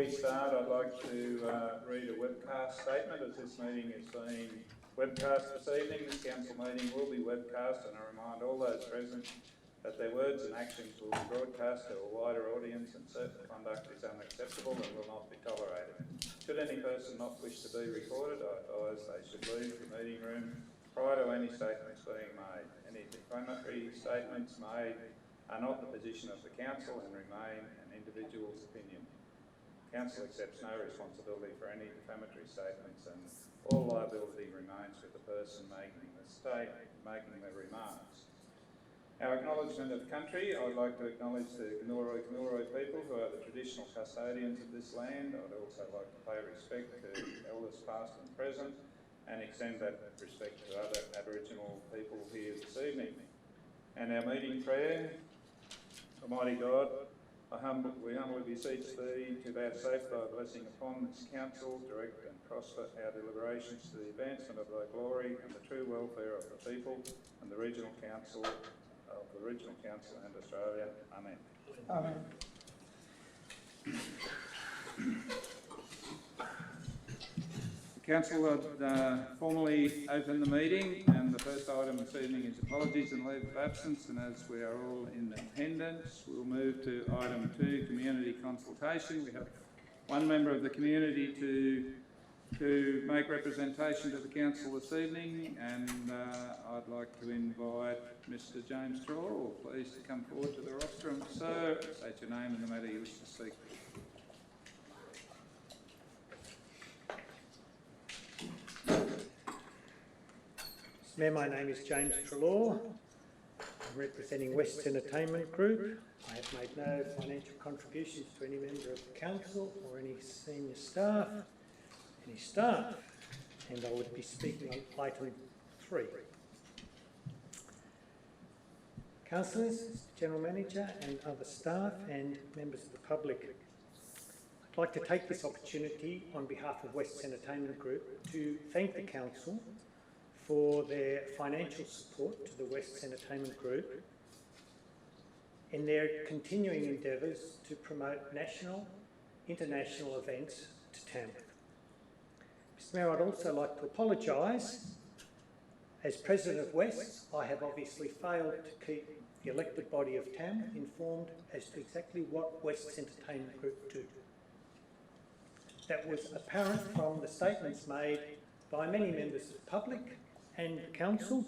we start, I'd like to read a webcast statement as this meeting is being webcast this evening. This council meeting will be webcast, and I remind all those present that their words and actions will be broadcast to a wider audience, and certain conduct is unacceptable and will not be tolerated. Should any person not wish to be recorded, I advise they should leave the meeting room prior to any statements being made. Any defamatory statements made are not the position of the council and remain an individual's opinion. Council accepts no responsibility for any defamatory statements, and all liability remains with the person making the remarks. Our acknowledgement of country. I'd like to acknowledge the Knoroi people who are the traditional custodians of this land. I'd also like to pay respect to elders past and present, and extend that respect to other Aboriginal people here this evening. And our meeting prayer. Almighty God, we humbly beseech Thee to vouchsafe Thy blessing upon this council, direct and prosper our deliberations to the advancement of Thy glory and the true welfare of the people and the regional council and Australia. Amen. Amen. Council would formally open the meeting, and the first item this evening is apologies and leave of absence, and as we are all in attendance, we'll move to item 2, community consultation. We have one member of the community to make representation to the council this evening, and I'd like to invite Mr James Treloar, please, to come forward to the rostrum. Sir, state your name and the matter you wish to speak. Mayor, my name is James Treloar. I'm representing West Entertainment Group. I have made no financial contributions to any member of the council or any senior staff, and I would be speaking on item 3. Councillors, General Manager and other staff and members of the public, I'd like to take this opportunity on behalf of West Entertainment Group to thank the council for their financial support to the West Entertainment Group in their continuing endeavours to promote national, international events to Tamworth. Mr Mayor, I'd also like to apologise. As President of West, I have obviously failed to keep the elected body of Tamworth informed as to exactly what West Entertainment Group do. That was apparent from the statements made by many members of the public and council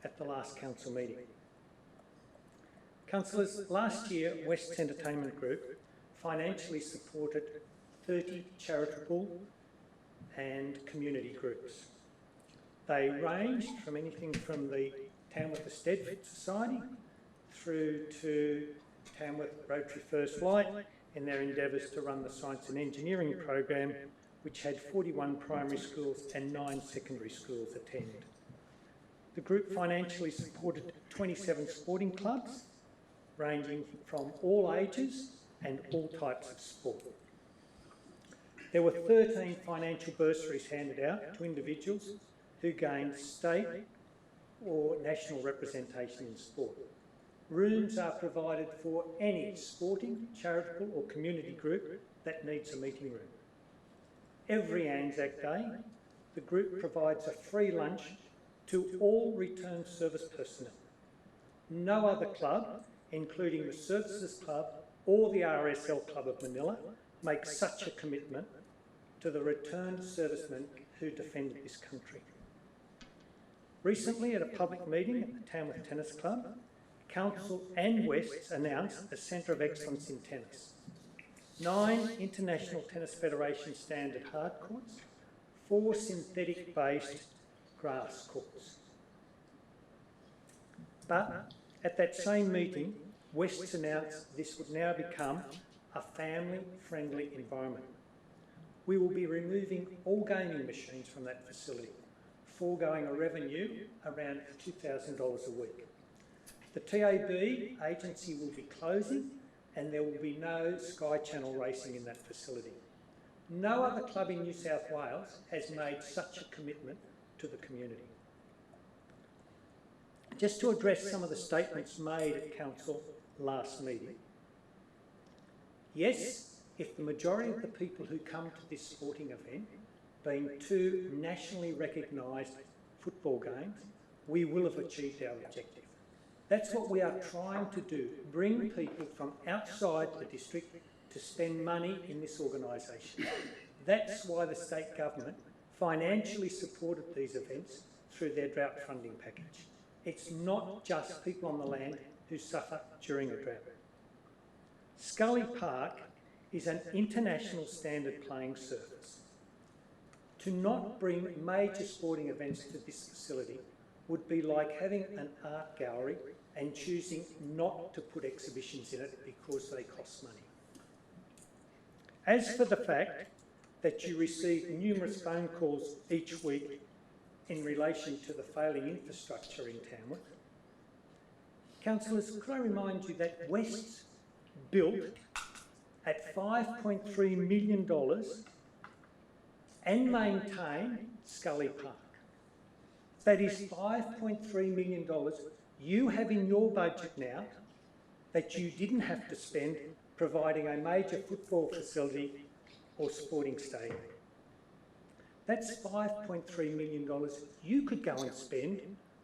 at the last council meeting. Councillors, last year West Entertainment Group financially supported 30 charitable and community groups. They ranged from anything from the Tamworth Eisteddfod Society through to Tamworth Rotary First Light in their endeavours to run the Science and Engineering program, which had 41 primary schools and 9 secondary schools attend. The group financially supported 27 sporting clubs, ranging from all ages and all types of sport. There were 13 financial bursaries handed out to individuals who gained state or national representation in sport. Rooms are provided for any sporting, charitable or community group that needs a meeting room. Every Anzac Day, the group provides a free lunch to all returned service personnel. No other club, including the Services Club or the RSL Club of Manila, makes such a commitment to the returned servicemen who defended this country. Recently, at a public meeting at the Tamworth Tennis Club, Council and West announced a Centre of Excellence in Tennis. 9 International Tennis Federation standard hard courts, 4 synthetic-based grass courts. But at that same meeting, West announced this would now become a family-friendly environment. We will be removing all gaming machines from that facility, foregoing a revenue around $2,000 a week. The TAB agency will be closing, and there will be no Sky Channel racing in that facility. No other club in New South Wales has made such a commitment to the community. Just to address some of the statements made at Council last meeting. Yes, if the majority of the people who come to this sporting event, being two nationally recognised football games, we will have achieved our objective. That's what we are trying to do, bring people from outside the district to spend money in this organisation. That's why the state government financially supported these events through their drought funding package. It's not just people on the land who suffer during a drought. Scully Park is an international standard playing surface. To not bring major sporting events to this facility would be like having an art gallery and choosing not to put exhibitions in it because they cost money. As for the fact that you receive numerous phone calls each week in relation to the failing infrastructure in Tamworth, councillors, could I remind you that West built at $5.3 million and maintained Scully Park. That is $5.3 million you have in your budget now that you didn't have to spend providing a major football facility or sporting stadium. That's $5.3 million you could go and spend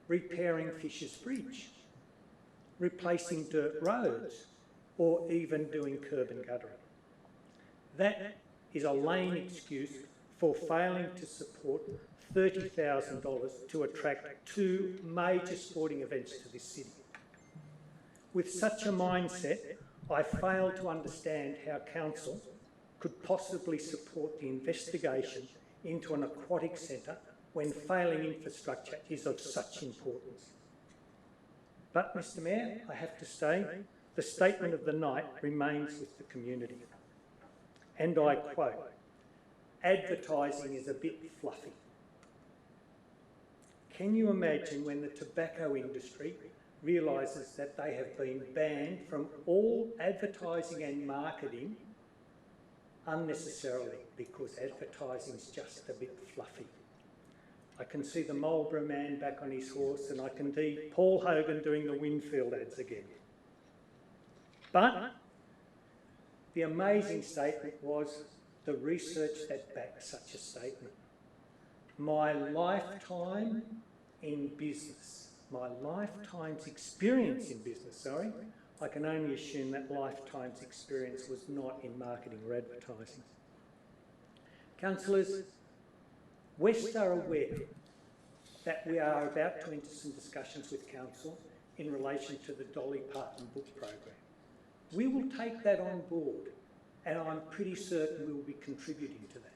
repairing Fisher's Bridge, replacing dirt roads, or even doing curb and guttering. That is a lame excuse for failing to support $30,000 to attract two major sporting events to this city. With such a mindset, I fail to understand how council could possibly support the investigation into an aquatic centre when failing infrastructure is of such importance. But, Mr Mayor, I have to say, the statement of the night remains with the community. And I quote, "Advertising is a bit fluffy." Can you imagine when the tobacco industry realises that they have been banned from all advertising and marketing unnecessarily because advertising is just a bit fluffy? I can see the Marlborough man back on his horse, and I can see Paul Hogan doing the Winfield ads again. But the amazing statement was the research that backed such a statement. My lifetime in business, my lifetime's experience in business, I can only assume that lifetime's experience was not in marketing or advertising. Councillors, West are aware that we are about to enter some discussions with Council in relation to the Dolly Parton book program. We will take that on board, and I'm pretty certain we will be contributing to that.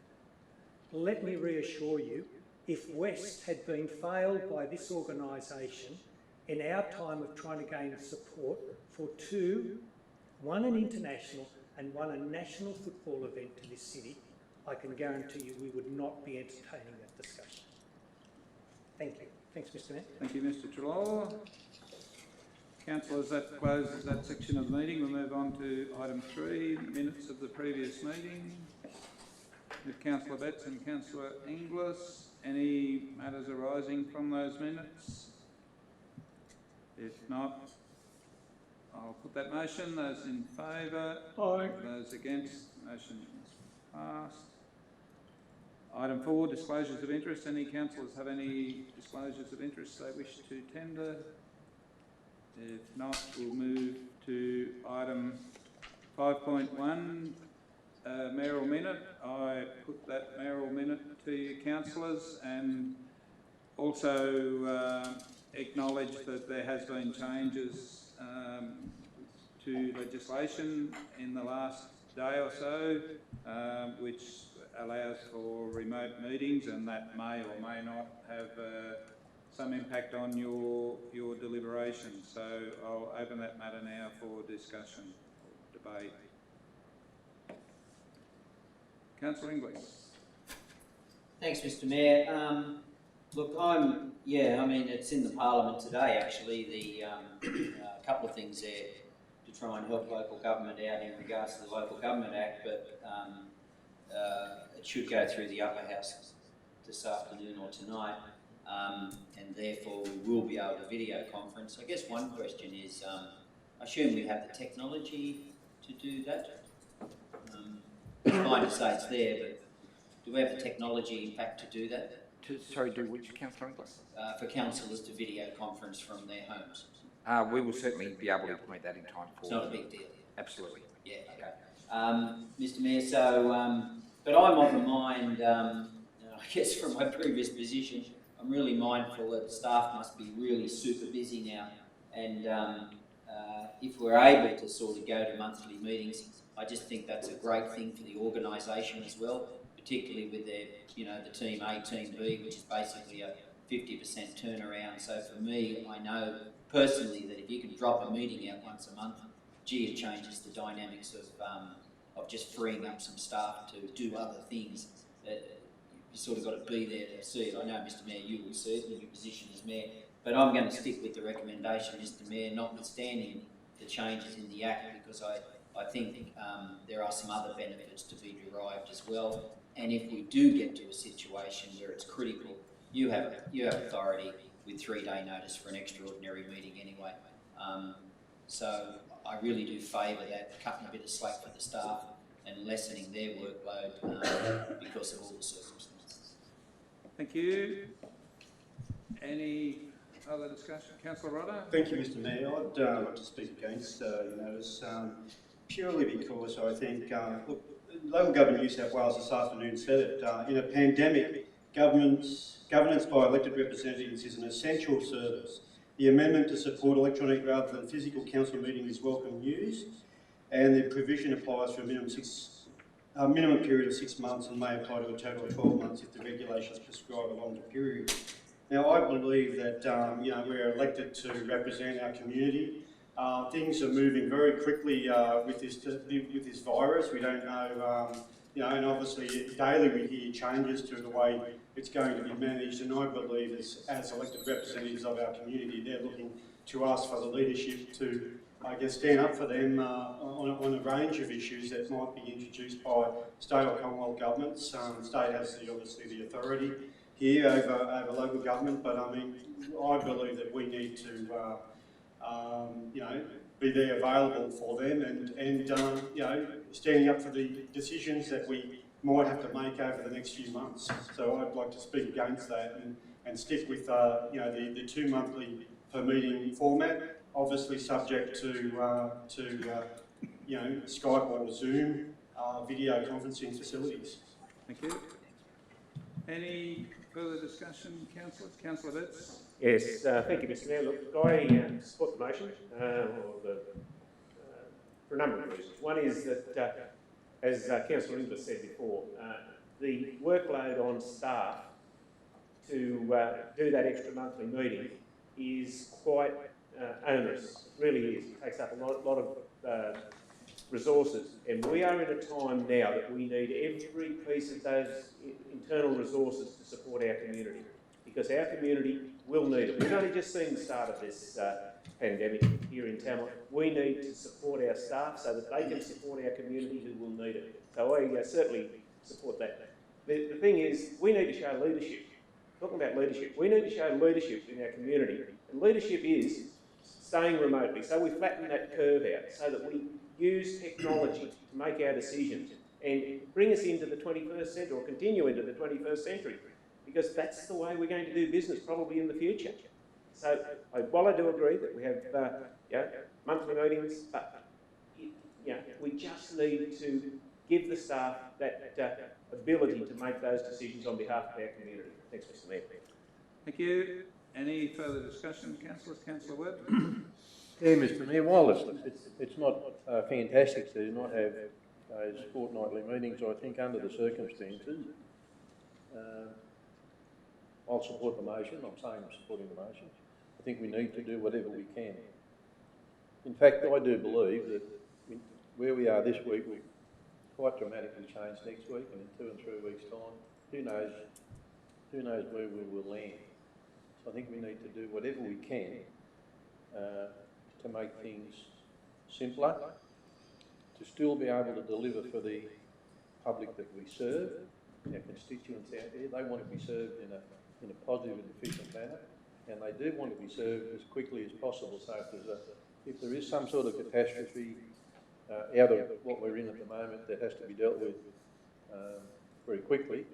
Let me reassure you, if West had been failed by this organisation in our time of trying to gain support for two, one an international and one a national football event to this city, I can guarantee you we would not be entertaining that discussion. Thank you. Thanks, Mr Mayor. Thank you, Mr Treloar. Councillors, that closes that section of the meeting. We'll move on to item 3, minutes of the previous meeting. With Councillor Betts and Councillor Inglis, any matters arising from those minutes? If not, I'll put that motion. Those in favour? Aye. Those against? Motion is passed. Item 4, disclosures of interest. Any councillors have any disclosures of interest they wish to tender? If not, we'll move to item 5.1, mayoral minute. I put that mayoral minute to you, councillors, and also acknowledge that there has been changes to legislation in the last day or so, which allows for remote meetings, and that may or may not have some impact on your deliberations. So I'll open that matter now for discussion or debate. Councillor Inglis. Thanks, Mr Mayor. Look, it's in the Parliament today, actually, a couple of things there to try and help local government out in regards to the Local Government Act, but it should go through the upper house this afternoon or tonight, and therefore we will be able to video conference. I guess one question is, I assume we have the technology to do that? fine to say it's there, but do we have the technology, in fact, to do that? Sorry, do which, Councillor Inglis? For councillors to video conference from their homes? We will certainly be able to implement that in time for. It's not a big deal. Absolutely. Yeah, okay. Mr Mayor, so, but I'm of the mind, I guess from my previous position, I'm really mindful that the staff must be really super busy now, and if we're able to sort of go to monthly meetings, I just think that's a great thing for the organisation as well, particularly with their, you know, the team A, team B, which is basically a 50% turnaround. So for me, I know personally that if you can drop a meeting out once a month, gee, it changes the dynamics of just freeing up some staff to do other things. That you sort of got to be there to see it. I know, Mr Mayor, you will see it in your position as Mayor, but I'm going to stick with the recommendation, Mr Mayor, notwithstanding the changes in the Act, because I think there are some other benefits to be derived as well. And if we do get to a situation where it's critical, you have authority with 3-day notice for an extraordinary meeting anyway. So I really do favour that, cutting a bit of slack for the staff and lessening their workload because of all the circumstances. Thank you. Any other discussion? Councillor Rodder? Thank you, Mr Mayor. I'd like to speak against notice purely because I think, look, local government New South Wales this afternoon said it, in a pandemic, governance by elected representatives is an essential service. The amendment to support electronic rather than physical council meeting is welcome news, and the provision applies for a minimum period of 6 months and may apply to a total of 12 months if the regulations prescribe a longer period. Now, I believe that you know, we're elected to represent our community. Things are moving very quickly with this virus. We don't know, you know, and obviously daily we hear changes to the way it's going to be managed. And I believe, as elected representatives of our community, they're looking to us for the leadership to, I guess, stand up for them on a range of issues that might be introduced by state or Commonwealth governments. State has obviously the authority here over local government, but I mean, I believe that we need to, you know, be there available for them and you know, standing up for the decisions that we might have to make over the next few months. So I'd like to speak against that and stick with, you know, the 2 monthly per meeting format, obviously subject to you know, Skype or Zoom video conferencing facilities. Thank you. Any further discussion, councillors? Councillor Betts? Yes, thank you, Mr Mayor. Look, I support the motion for a number of reasons. One is that, as Councillor Inglis said before, the workload on staff to do that extra monthly meeting is quite onerous. It really is. It takes up a lot of resources, and we are in a time now that we need every piece of those internal resources to support our community, because our community will need it. We've only just seen the start of this pandemic here in Tamworth. We need to support our staff so that they can support our community who will need it. So I certainly support that. The thing is, we need to show leadership. Talking about leadership, we need to show leadership in our community, and leadership is staying remotely. So we flatten that curve out so that we use technology to make our decisions and bring us into the 21st century, or continue into the 21st century, because that's the way we're going to do business probably in the future. So while I do agree that we have you know, monthly meetings, but you know, we just need to give the staff that ability to make those decisions on behalf of our community. Thanks, Mr Mayor. Thank you. Any further discussion, councillors? Councillor Webb? Yeah, Mr Mayor, while it's not fantastic to not have those fortnightly meetings, I think under the circumstances, I'll support the motion. I'm saying I'm supporting the motion. I think we need to do whatever we can. In fact, I do believe that where we are this week will quite dramatically change next week, and in 2 and 3 weeks' time, who knows where we will land. So I think we need to do whatever we can to make things simpler, to still be able to deliver for the public that we serve, our constituents out there. They want to be served in a positive and efficient manner, and they do want to be served as quickly as possible. So if there is some sort of catastrophe out of what we're in at the moment that has to be dealt with very quickly.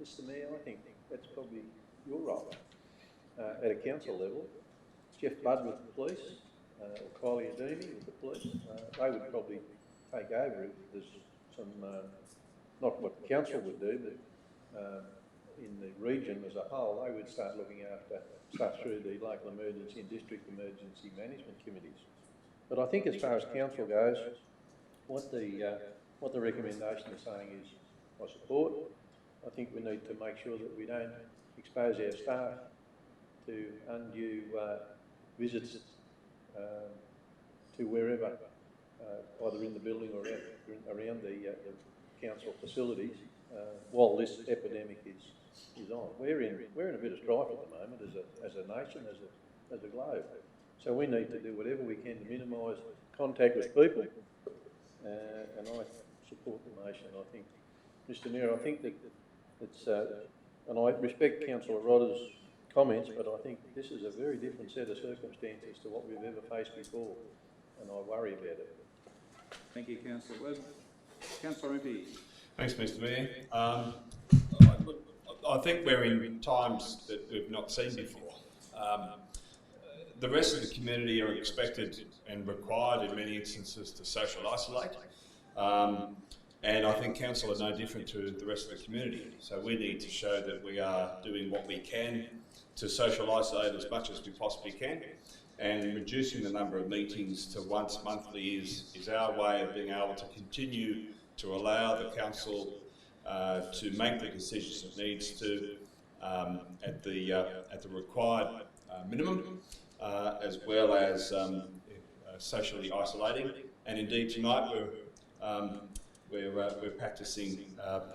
Mr Mayor, I think that's probably your role at a council level. Jeff Budd with the police, or Kylie Ademi with the police, they would probably take over if there's some, not what the council would do, but in the region as a whole, they would start looking after stuff through the local emergency and district emergency management committees. But I think as far as council goes, what the recommendation is saying is, I support. I think we need to make sure that we don't expose our staff to undue visits to wherever, either in the building or around the council facilities, while this epidemic is on. We're in a bit of strife at the moment as a nation, as a globe. So we need to do whatever we can to minimise contact with people, and I support the motion. I think, Mr Mayor, I think that it's, and I respect Councillor Rodder's comments, but I think this is a very different set of circumstances to what we've ever faced before, and I worry about it. Thank you, Councillor Webb. Councillor Impey. Thanks, Mr Mayor. I think we're in times that we've not seen before. The rest of the community are expected and required in many instances to social isolate. And I think council are no different to the rest of the community. So we need to show that we are doing what we can to social isolate as much as we possibly can. And reducing the number of meetings to once monthly is our way of being able to continue to allow the council to make the decisions it needs to at the required minimum, as well as socially isolating. And indeed tonight we're practising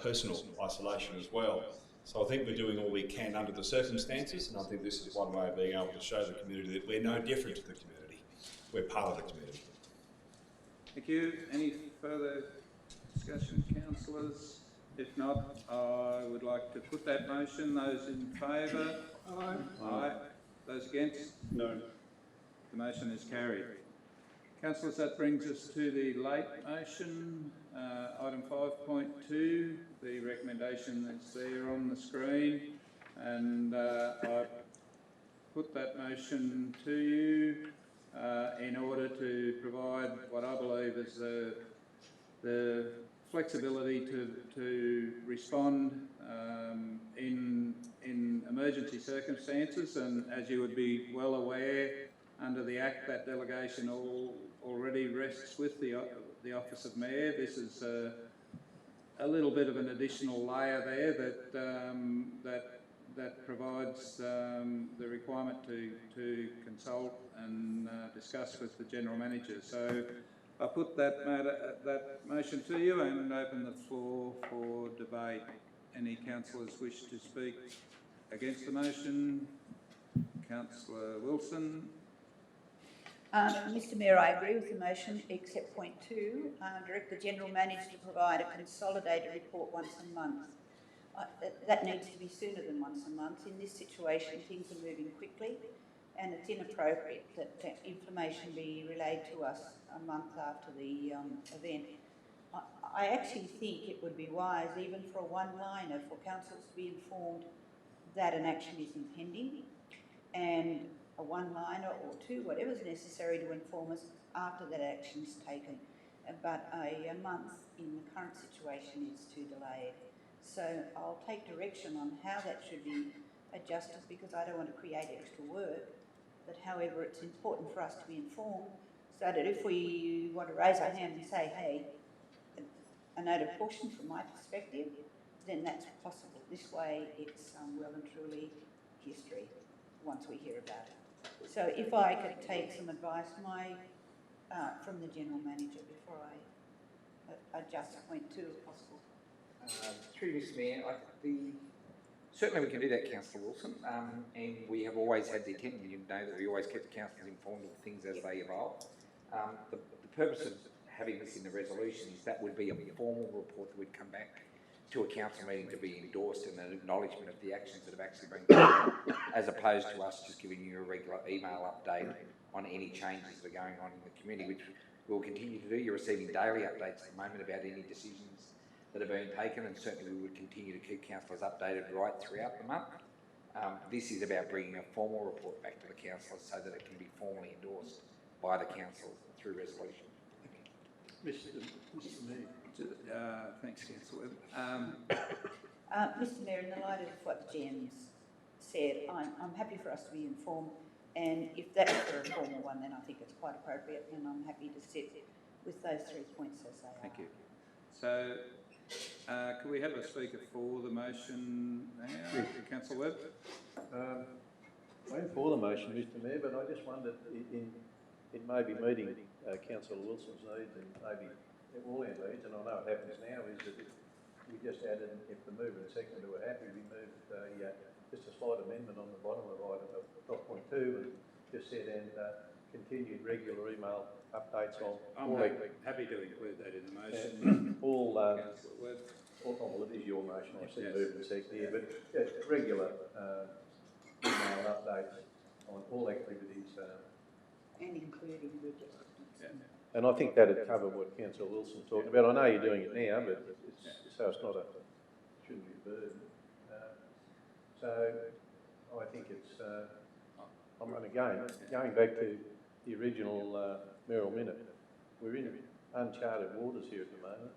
personal isolation as well. So I think we're doing all we can under the circumstances, and I think this is one way of being able to show the community that we're no different to the community. We're part of the community. Thank you. Any further discussion, councillors? If not, I would like to put that motion. Those in favour? Aye. Aye. Those against? No. The motion is carried. Councillors, that brings us to the late motion, item 5.2, the recommendation that's there on the screen, and I put that motion to you in order to provide what I believe is the flexibility to respond in emergency circumstances, and as you would be well aware, under the Act, that delegation already rests with the Office of Mayor. This is a little bit of an additional layer there that provides the requirement to consult and discuss with the General Manager. So I put that motion to you and open the floor for debate. Any councillors wish to speak against the motion? Councillor Wilson. Mr Mayor, I agree with the motion except point 2, direct the General Manager to provide a consolidated report once a month. That needs to be sooner than once a month. In this situation, things are moving quickly and it's inappropriate that information be relayed to us a month after the event. I actually think it would be wise, even for a one-liner, for councils to be informed that an action is impending, and a one-liner or 2, whatever's necessary to inform us after that action is taken. But a month in the current situation is too delayed. So I'll take direction on how that should be adjusted, because I don't want to create extra work. But however, it's important for us to be informed so that if we want to raise our hand and say, hey, a note of caution from my perspective, then that's possible. This way it's well and truly history once we hear about it. So if I could take some advice from the General Manager before I adjust point 2 if possible. Through you, Mr Mayor, certainly we can do that, Councillor Wilson, and we have always had the intent, you know that we always kept the councillors informed of things as they evolve. The purpose of having this in the resolution is that would be a formal report that would come back to a council meeting to be endorsed and an acknowledgement of the actions that have actually been taken, as opposed to us just giving you a regular email update on any changes that are going on in the community, which we'll continue to do. You're receiving daily updates at the moment about any decisions that are being taken, and certainly we would continue to keep councillors updated right throughout the month. This is about bringing a formal report back to the councillors so that it can be formally endorsed by the council through resolution. Mr. Mayor. Thanks, Councillor Mr Mayor, in the light of what the GM's said, I'm happy for us to be informed, and if that's for a formal one, then I think it's quite appropriate, and I'm happy to sit with those 3 points as they are. Thank you. So, could we have a speaker for the motion now? Councillor Webb? I'm for the motion, Mr. Mayor, but I just wondered in maybe meeting Councillor Wilson's needs and maybe all our needs, and I know it happens now, is that we just added, if the mover and seconder were happy, we moved just a slight amendment on the bottom of item of 12.2 and just said, and continued regular email updates on I'm happy to include that in the motion. all, Councillor Webb? well, it is your motion, I said Yes. move and second here, but regular email updates on all activities. And including registered. And I think that'd cover what Councillor Wilson talked about. I know you're doing it now, but so it's not shouldn't be a burden. So I think it's, going back to the original Merrill Minute, we're in uncharted waters here at the moment.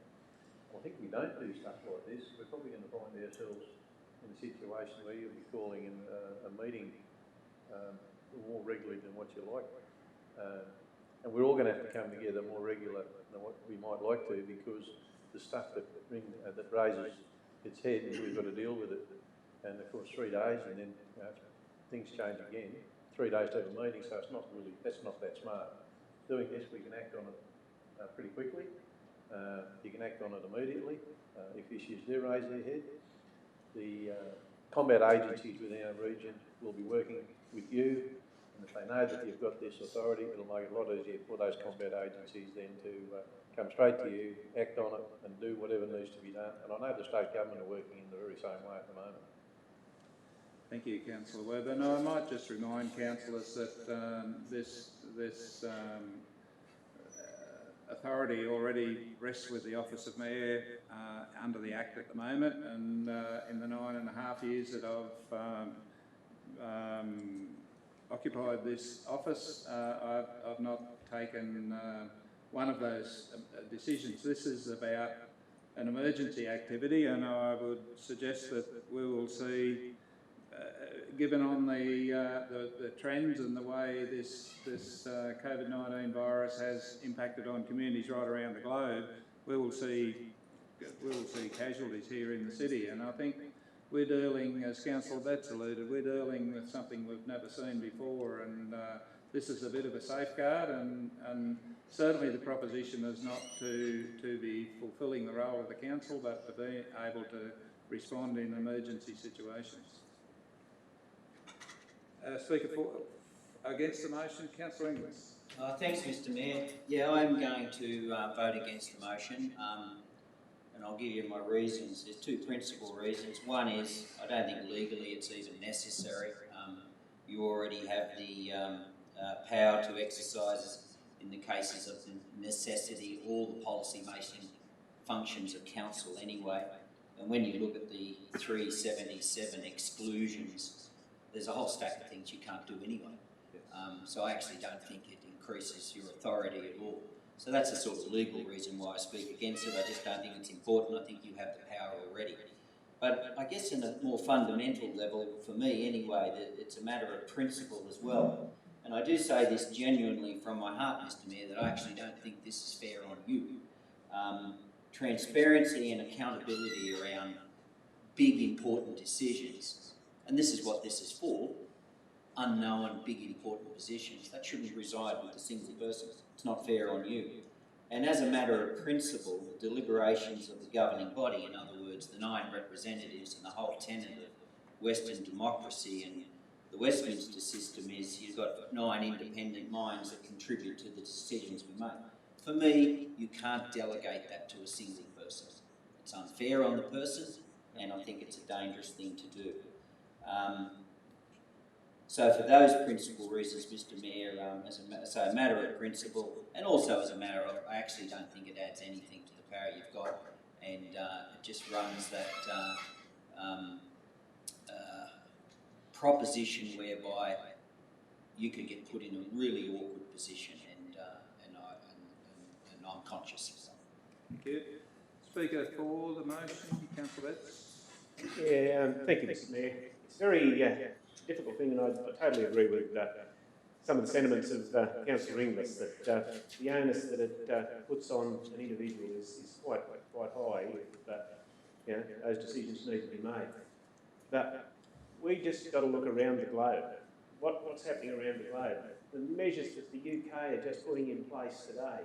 I think we don't do stuff like this. We're probably going to find ourselves in a situation where you'll be calling in a meeting more regularly than what you like. And we're all going to have to come together more regular than what we might like to, because the stuff that raises its head, we've got to deal with it. And of course 3 days and then things change again. 3 days to have a meeting, so it's not really, that's not that smart. Doing this, we can act on it pretty quickly. You can act on it immediately if issues do raise their head. The combat agencies within our region will be working with you, and if they know that you've got this authority, it'll make it a lot easier for those combat agencies then to come straight to you, act on it and do whatever needs to be done. And I know the state government are working in the very same way at the moment. Thank you, Councillor Webb. And I might just remind councillors that this authority already rests with the Office of Mayor under the Act at the moment, and in the 9.5 years that I've occupied this office, I've not taken one of those decisions. This is about an emergency activity, and I would suggest that we will see, given on the trends and the way this COVID-19 virus has impacted on communities right around the globe, we will see casualties here in the city. And I think we're dealing, as Councillor Betts alluded, we're dealing with something we've never seen before, and this is a bit of a safeguard, and certainly the proposition is not to be fulfilling the role of the council, but to be able to respond in emergency situations. Speaker against the motion, Councillor Inglis. Thanks, Mr Mayor. Yeah, I'm going to vote against the motion, and I'll give you my reasons. There's 2 principal reasons. One is, I don't think legally it's even necessary. You already have the power to exercise, in the cases of necessity, all the policy-making functions of council anyway. And when you look at the 377 exclusions, there's a whole stack of things you can't do anyway. So I actually don't think it increases your authority at all. So that's a sort of legal reason why I speak against it. I just don't think it's important. I think you have the power already. But I guess in a more fundamental level, for me anyway, it's a matter of principle as well. And I do say this genuinely from my heart, Mr Mayor, that I actually don't think this is fair on you. Transparency and accountability around big important decisions, and this is what this is for, unknown big important positions, that shouldn't reside with a single person. It's not fair on you. And as a matter of principle, the deliberations of the governing body, in other words, the 9 representatives and the whole tenet of Western democracy and the Westminster system is you've got 9 independent minds that contribute to the decisions we make. For me, you can't delegate that to a single person. It's unfair on the person, and I think it's a dangerous thing to do. So for those principal reasons, Mr Mayor, as a matter of principle, and also as a matter of, I actually don't think it adds anything to the power you've got, and it just runs that proposition whereby you could get put in a really awkward position, and I'm conscious of something. Thank you. Speaker for the motion, Councillor Betts. Yeah, thank you, Mr Mayor. It's a very difficult thing, and I totally agree with some of the sentiments of Councillor Inglis, that the onus that it puts on an individual is quite high if those decisions need to be made. But we just got to look around the globe. What's happening around the globe? The measures that the UK are just putting in place today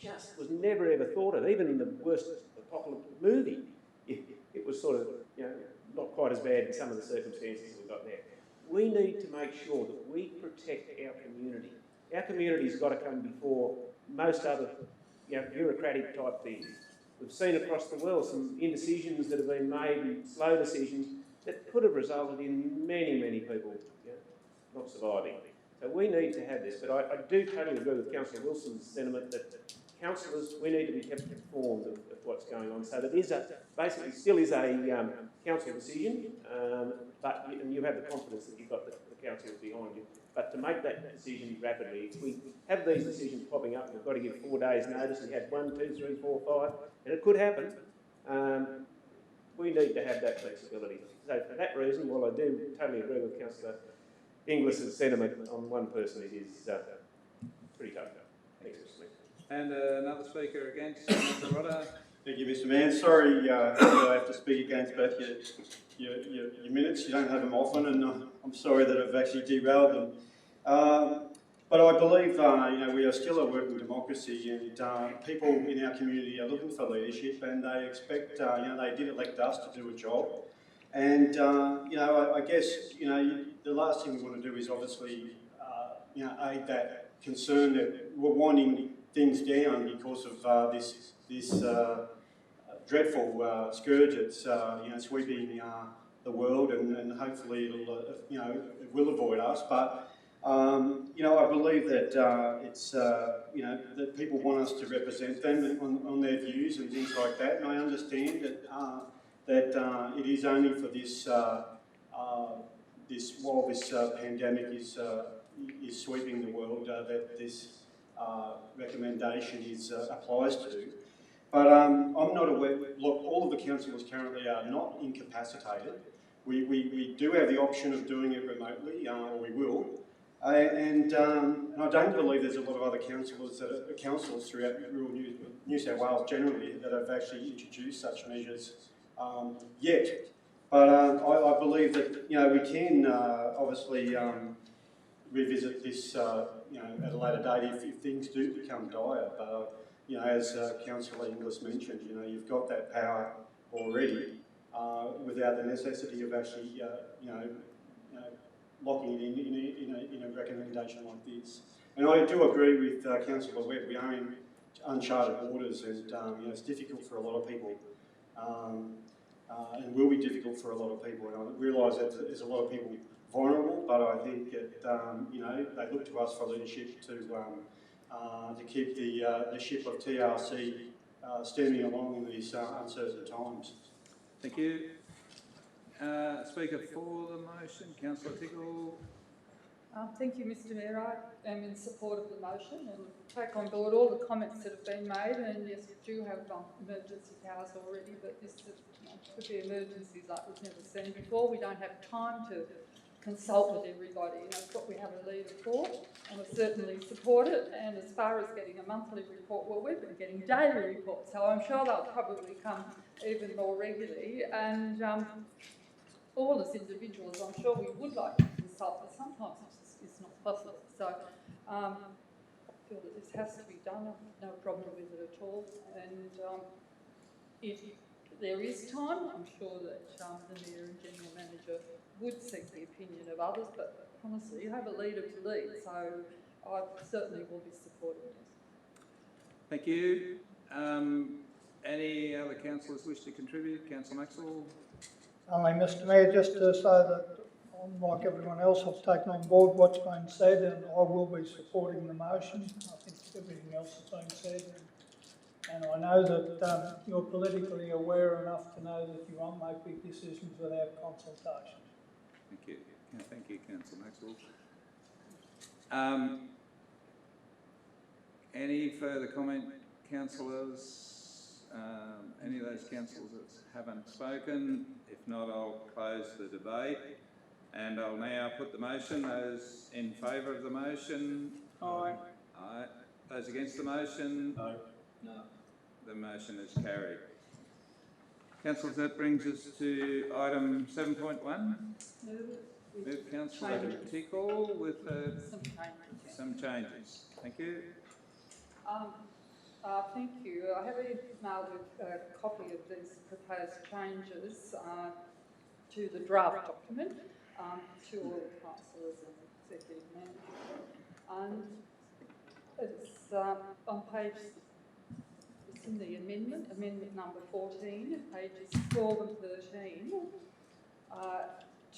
just was never ever thought of. Even in the worst apocalyptic movie, it was sort of not quite as bad in some of the circumstances we've got there. We need to make sure that we protect our community. Our community's got to come before most other bureaucratic type things. We've seen across the world some indecisions that have been made, and slow decisions that could have resulted in many people not surviving. So we need to have this, but I do totally agree with Councillor Wilson's sentiment that councillors, we need to be kept informed of what's going on. So that basically still is a council decision, but you have the confidence that you've got the councillors behind you. But to make that decision rapidly, if we have these decisions popping up, we've got to give 4 days notice. We had 1, 2, 3, 4, 5, and it could happen. We need to have that flexibility. So for that reason, while I do totally agree with Councillor Inglis's sentiment on one person, it is pretty tough. Thanks, Mr. Smith. And another speaker against, Mr. Rodder. Thank you, Mr. Mann. Sorry I have to speak against both your minutes. You don't have them often, and I'm sorry that I've actually derailed them. But I believe we are still a working democracy, and people in our community are looking for leadership, and they expect they did elect us to do a job. And I guess the last thing we want to do is obviously aid that concern that we're winding things down because of this dreadful scourge that's sweeping the world, and hopefully it will avoid us. But I believe that it's that people want us to represent them on their views and things like that, and I understand that it is only for this while this pandemic is sweeping the world that this recommendation applies to. But I'm not aware. Look, all of the councillors currently are not incapacitated. We do have the option of doing it remotely, or we will. And I don't believe there's a lot of other councillors throughout rural New South Wales generally that have actually introduced such measures yet. But I believe that we can obviously revisit this at a later date if things do become dire. But as Councillor Inglis mentioned, you've got that power already without the necessity of actually locking it in a recommendation like this. And I do agree with Councillor Webb. We are in uncharted waters, and it's difficult for a lot of people, and will be difficult for a lot of people. And I realise that there's a lot of people vulnerable, but I think that they look to us for leadership to keep the ship of TRC steaming along in these uncertain times. Thank you. Speaker for the motion, Councillor Tickle. Thank you, Mr. Mayor. I am in support of the motion and take on board all the comments that have been made. And yes, we do have emergency powers already, but this could be emergencies like we've never seen before. We don't have time to consult with everybody, and that's what we have a leader for. And I certainly support it. And as far as getting a monthly report, well, we've been getting daily reports, so I'm sure they'll probably come even more regularly. And all as individuals, I'm sure we would like to consult, but sometimes it's not possible. So I feel that this has to be done. I've no problem with it at all. And if there is time, I'm sure that the Mayor and General Manager would seek the opinion of others, but honestly, you have a leader to lead, so I certainly will be supporting this. Thank you. Any other councillors wish to contribute? Councillor Maxwell. Only, Mr. Mayor, just to say that, like everyone else, I've taken on board what's been said, and I will be supporting the motion. I think everything else has been said, And I know that you're politically aware enough to know that you won't make big decisions without consultation. Thank you. Thank you, Councillor Maxwell. Any further comment, councillors? Any of those councillors that haven't spoken? If not, I'll close the debate. And I'll now put the motion. Those in favour of the motion? Aye. Aye. Those against the motion? No. No. The motion is carried. Councillors, that brings us to item 7.1. Move Councillor Tickle with some changes. Thank you. Thank you. I have emailed a copy of these proposed changes to the draft document to all the councillors and executive managers. And it's on page, it's in the amendment number 14, pages 12 and 13,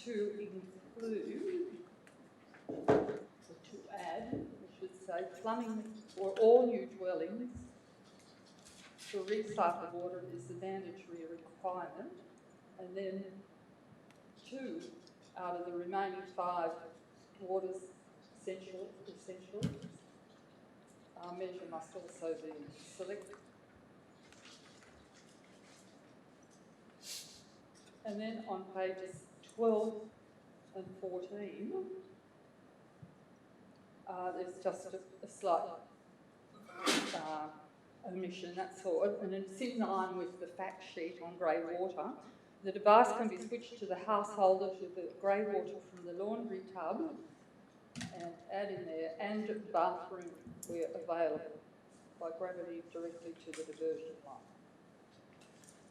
to include, or to add, I should say, plumbing for all new dwellings for recycled water is a mandatory requirement, and then 2 out of the remaining 5 waters essential measure must also be selected. And then on pages 12 and 14, there's just a slight omission, that's all, and it's in line with the fact sheet on grey water. The device can be switched to the householder to the grey water from the laundry tub and add in there, and bathroom where available by gravity directly to the diversion line.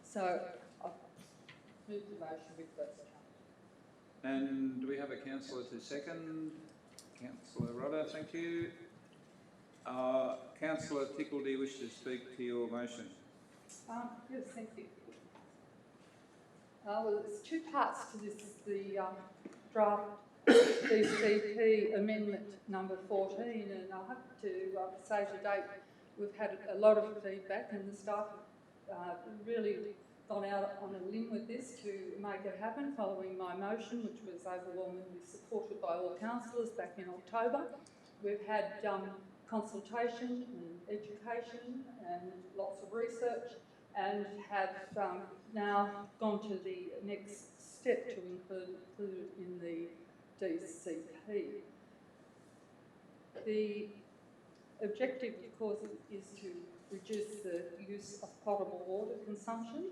So I've moved the motion with those changes. And do we have a councillor to second? Councillor Rodder, thank you. Councillor Tickle, do you wish to speak to your motion? Yes, thank you. Well, there's 2 parts to this, the draft DCP amendment number 14, and I have to say to date we've had a lot of feedback, and the staff have really gone out on a limb with this to make it happen following my motion, which was overwhelmingly supported by all councillors back in October. We've had consultation and education and lots of research, and have now gone to the next step to include it in the DCP. The objective, of course, is to reduce the use of potable water consumption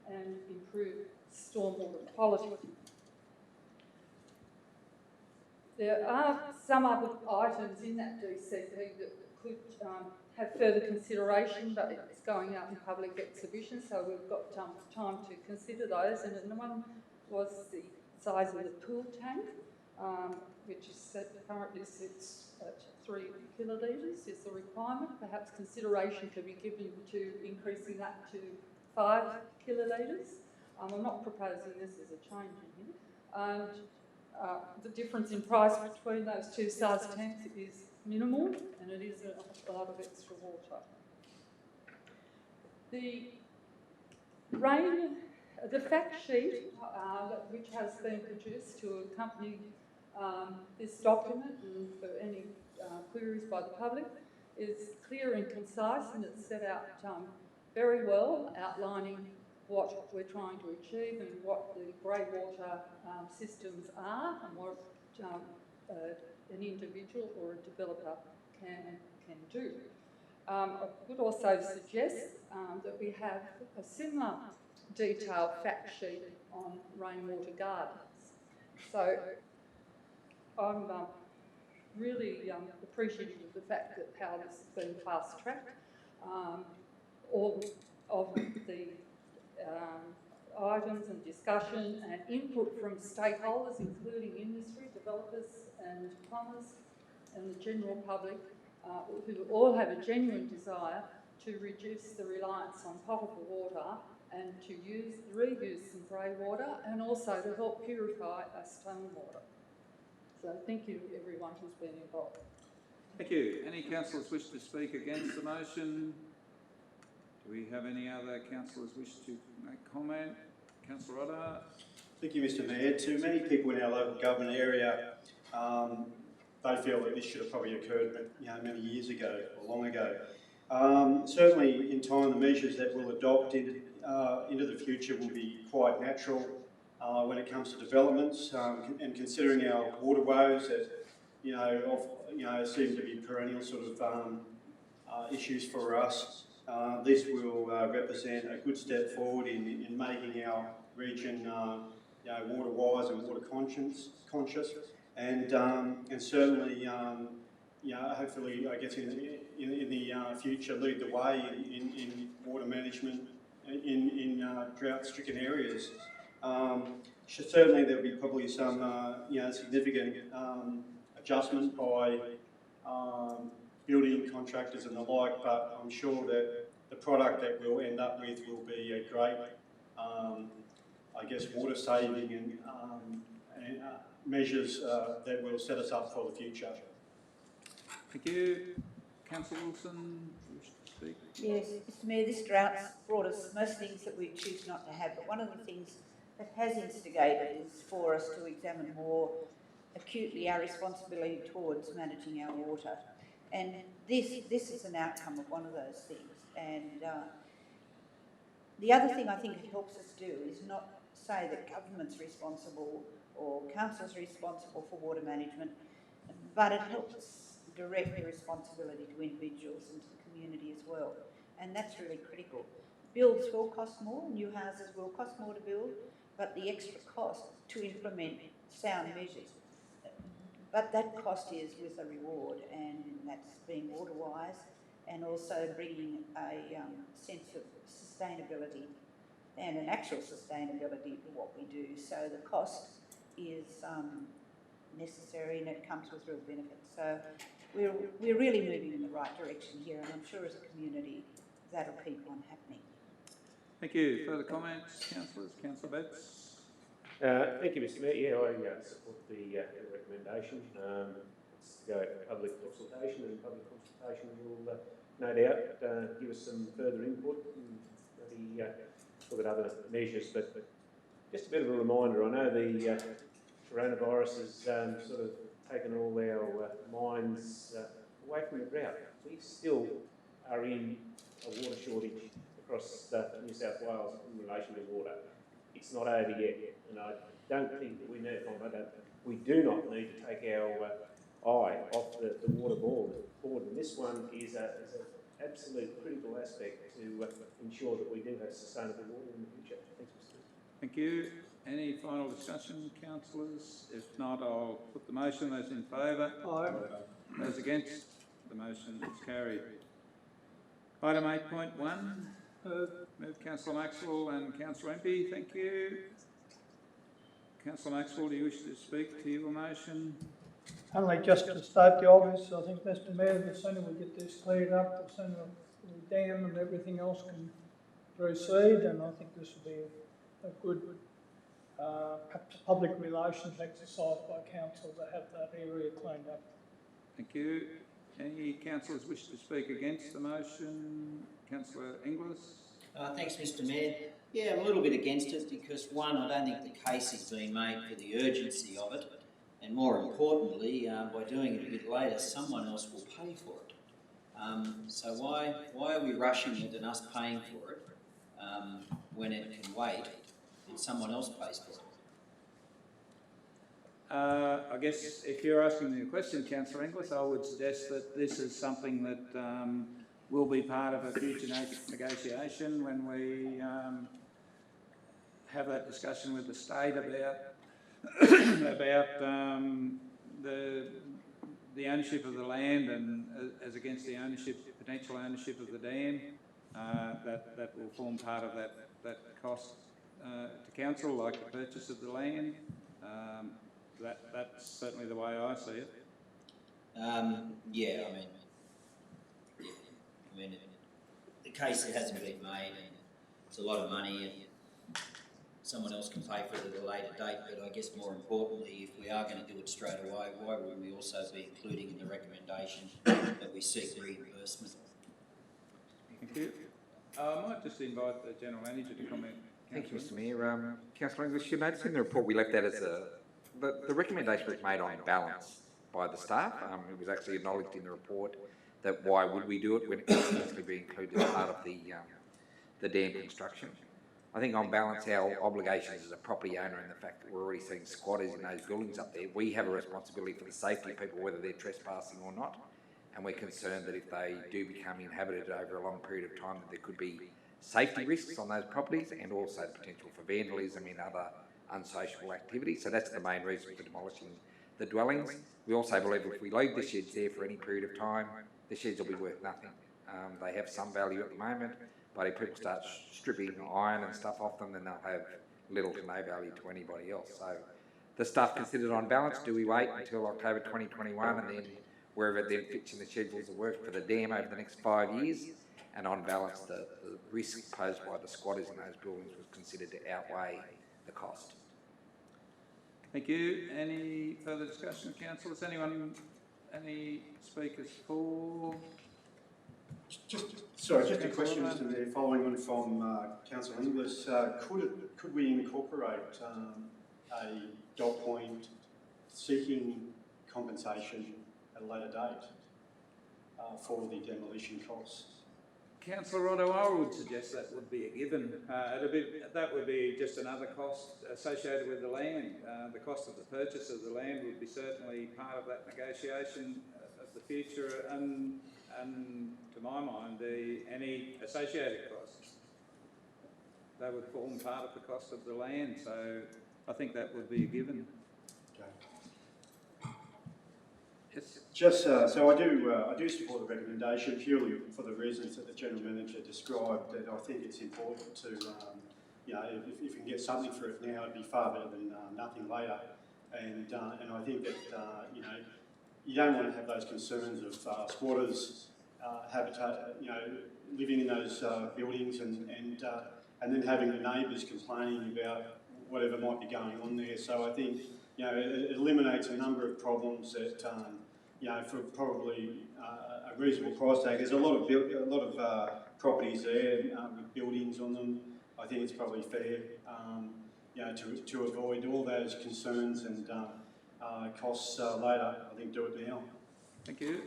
and improve stormwater quality. There are some other items in that DCP that could have further consideration, but it's going out in public exhibition, so we've got time to consider those. And one was the size of the pool tank, which is currently sits at 3 kilolitres is the requirement. Perhaps consideration could be given to increasing that to 5 kilolitres. I'm not proposing this as a change in here. And the difference in price between those 2 size tanks is minimal, and it is a lot of extra water. The fact sheet, which has been produced to accompany this document and for any queries by the public, is clear and concise, and it's set out very well, outlining what we're trying to achieve and what the grey water systems are, and what an individual or a developer can do. I would also suggest that we have a similar detailed fact sheet on rainwater gardens. So I'm really appreciative of the fact that how this has been fast-tracked. All of the items and discussion and input from stakeholders, including industry, developers and plumbers and the general public, who all have a genuine desire to reduce the reliance on potable water and to reuse some grey water, and also to help purify our stormwater. So thank you everyone who's been involved. Thank you. Any councillors wish to speak against the motion? Do we have any other councillors wish to make comment? Councillor Otter? Thank you, Mr Mayor. To many people in our local government area, they feel that this should have probably occurred, many years ago or long ago. Certainly, in time, the measures that we'll adopt into the future will be quite natural when it comes to developments, and considering our waterways that seem to be perennial sort of issues for us. This will represent a good step forward in making our region water-wise and water-conscious, and certainly, hopefully, I guess in the future, lead the way in water management in drought-stricken areas. Certainly, there'll be probably some significant adjustment by building contractors and the like, but I'm sure that the product that we'll end up with will be a great, water saving and measures that will set us up for the future. Thank you. Councillor Wilson, do you wish to speak? Yes, Mr Mayor, this drought's brought us most things that we choose not to have, but one of the things that has instigated is for us to examine more acutely our responsibility towards managing our water. And this is an outcome of one of those things. And the other thing I think it helps us do is not say that government's responsible or council's responsible for water management, but it helps direct the responsibility to individuals and to the community as well. And that's really critical. Builds will cost more, new houses will cost more to build, but the extra cost to implement sound measures. But that cost is with a reward, and that's being water-wise and also bringing a sense of sustainability and an actual sustainability to what we do. So the cost is necessary and it comes with real benefits. So we're really moving in the right direction here, and I'm sure as a community that'll keep on happening. Thank you. Further comments, councillors? Councillor Betts? Thank you, Mr Mayor. Yeah, I support the recommendation. Let's go public consultation, and public consultation will no doubt give us some further input and maybe look at other measures. But just a bit of a reminder, I know the coronavirus has sort of taken all our minds away from the drought. We still are in a water shortage across New South Wales in relation to water. It's not over yet, and I don't think that we do not need to take our eye off the water board. And this one is an absolute critical aspect to ensure that we do have sustainable water in the future. Thanks, Mr. Thank you. Any final discussion, councillors? If not, I'll put the motion. Those in favour? Aye. Those against? The motion is carried. Item 8.1. Move Councillor Maxwell and Councillor Impey. Thank you. Councillor Maxwell, do you wish to speak to your motion? Only just to state the obvious, I think, Mr Mayor, the sooner we get this cleared up, the sooner the dam and everything else can proceed, and I think this will be a good perhaps public relations exercise by council to have that area cleaned up. Thank you. Any councillors wish to speak against the motion? Councillor Inglis? Thanks, Mr Mayor. Yeah, I'm a little bit against it because, one, I don't think the case is being made for the urgency of it, and more importantly, by doing it a bit later, someone else will pay for it. So why are we rushing it and us paying for it when it can wait and someone else pays for it? I guess if you're asking me a question, Councillor Inglis, I would suggest that this is something that will be part of a future negotiation when we have that discussion with the state about the ownership of the land and as against the potential ownership of the dam. That will form part of that cost to council, like the purchase of the land. That's certainly the way I see it. The case hasn't been made, and it's a lot of money, and someone else can pay for it at a later date. But I guess more importantly, if we are going to do it straight away, why would we also be including in the recommendation that we seek reimbursement? Thank you. I might just invite the General Manager to comment. Thank you, Mr Mayor. Councillor English, you notice in the report we left that as the recommendation was made on balance by the staff. It was actually acknowledged in the report that why would we do it when it could potentially be included as part of the dam construction. I think on balance our obligations as a property owner and the fact that we're already seeing squatters in those buildings up there, we have a responsibility for the safety of people whether they're trespassing or not, and we're concerned that if they do become inhabited over a long period of time that there could be safety risks on those properties and also the potential for vandalism and other unsociable activities. So that's the main reason for demolishing the dwellings. We also believe if we leave the sheds there for any period of time, the sheds will be worth nothing. They have some value at the moment, but if people start stripping iron and stuff off them, then they'll have little to no value to anybody else. So the stuff considered on balance, do we wait until October 2021 and then wherever it then fits in the schedules of work for the dam over the next 5 years? And on balance, the risk posed by the squatters in those buildings was considered to outweigh the cost. Thank you. Any further discussion, councillors? Any speakers for? Just a question, Mr Mayor, following on from Councillor Inglis. Could we incorporate a dot point seeking compensation at a later date for the demolition costs? Councillor Otto, I would suggest that would be a given. That would be just another cost associated with the land. The cost of the purchase of the land would be certainly part of that negotiation of the future, and to my mind, any associated costs. They would form part of the cost of the land, so I think that would be a given. Just so I do support the recommendation purely for the reasons that the General Manager described. That I think it's important to, if we can get something for it now, it'd be far better than nothing later. And I think that you don't want to have those concerns of squatters, habitat, living in those buildings, and then having the neighbours complaining about whatever might be going on there. So I think it eliminates a number of problems that. For probably a reasonable price tag. There's a lot of properties there with buildings on them. I think it's probably fair, to avoid all those concerns and costs later. I think do it now. Thank you.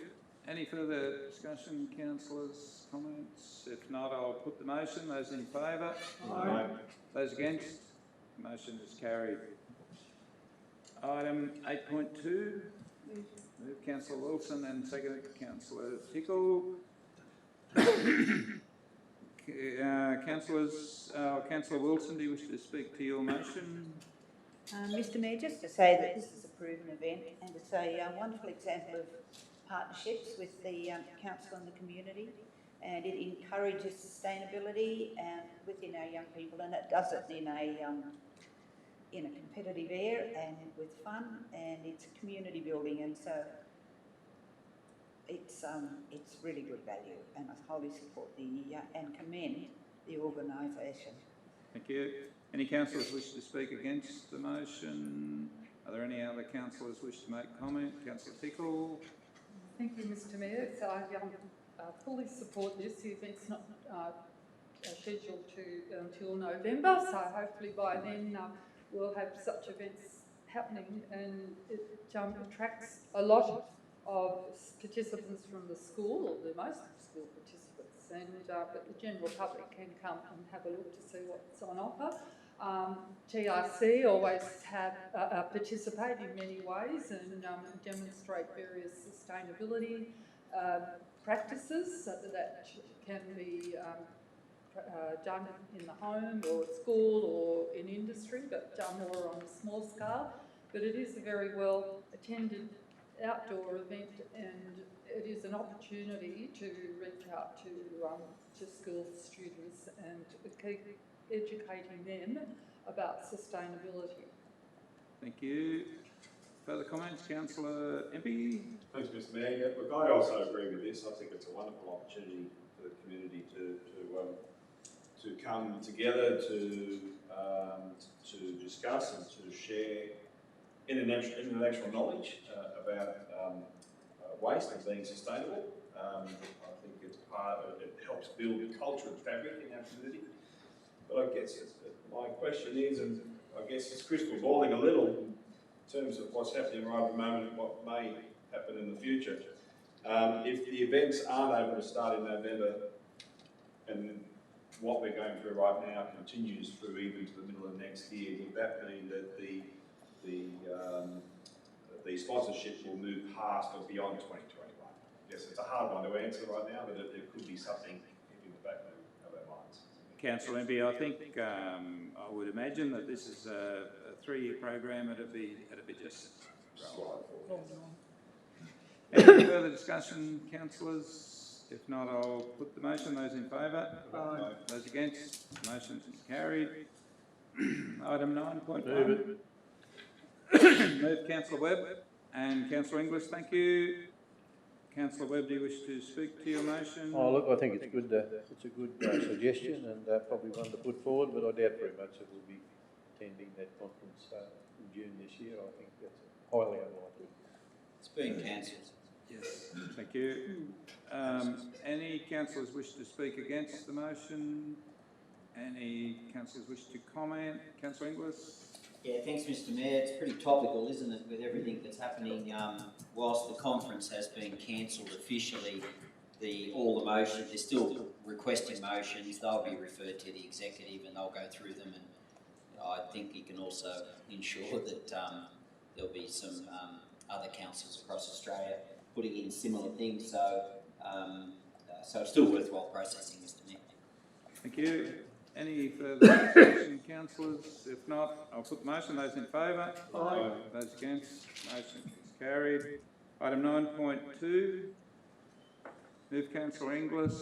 Any further discussion, councillors? Comments? If not, I'll put the motion. Those in favour? Aye. Those against? The motion is carried. Item 8.2. Moved Councillor Wilson and seconded Councillor Tickle. Councillor Wilson, do you wish to speak to your motion? Mr Mayor, just to say that this is a proven event and it's a wonderful example of partnerships with the council and the community, and it encourages sustainability within our young people, and it does it in a competitive air and with fun, and it's community building, and so it's really good value, and I wholly support and commend the organisation. Thank you. Any councillors wish to speak against the motion? Are there any other councillors wish to make comment? Councillor Tickle. Thank you, Mr Mayor. So I fully support this. The event's not scheduled until November, so hopefully by then we'll have such events happening, and it attracts a lot of participants from the school, or the most of the school participants, and but the general public can come and have a look to see what's on offer. TRC always participate in many ways and demonstrate various sustainability practices that can be done in the home or at school or in industry, but done more on a small scale. But it is a very well attended outdoor event, and it is an opportunity to reach out to school students and keep educating them about sustainability. Thank you. Further comments, Councillor Empey? Thanks, Mr Mayor. Yeah, look, I also agree with this. I think it's a wonderful opportunity for the community to come together to discuss and to share intellectual knowledge about waste and being sustainable. I think it's it helps build the culture and fabric in our community. But I guess my question is, and I guess it's crystal balling a little in terms of what's happening right at the moment and what may happen in the future. If the events aren't able to start in November, and what we're going through right now continues through even to the middle of next year, would that mean that the sponsorship will move past or beyond 2021? Yes, it's a hard one to answer right now, but there could be something in the back of our minds. Councillor Impey, I think I would imagine that this is a 3-year program. It'd be just Slide forward. Any further discussion, councillors? If not, I'll put the motion. Those in favour? Aye. Those against? Motion is carried. Item 9.1. Move Move Councillor Webb and Councillor Inglis. Thank you. Councillor Webb, do you wish to speak to your motion? Oh, look, I think it's good. It's a good suggestion and probably one to put forward, but I doubt very much that we'll be attending that conference in June this year. I think that's highly unlikely. It's been cancelled. Yes, thank you. Any councillors wish to speak against the motion? Any councillors wish to comment? Councillor Inglis? Yeah, thanks, Mr. Mayor. It's pretty topical, isn't it, with everything that's happening. Whilst the conference has been cancelled officially, all the motions, they're still requesting motions. They'll be referred to the executive and they'll go through them. And I think you can also ensure that there'll be some other councils across Australia putting in similar things. So it's still worthwhile processing, Mr. Mayor. Thank you. Any further discussion, councillors? If not, I'll put the motion. Those in favour? Aye. Those against? Motion is carried. Item 9.2. Move Councillor Inglis.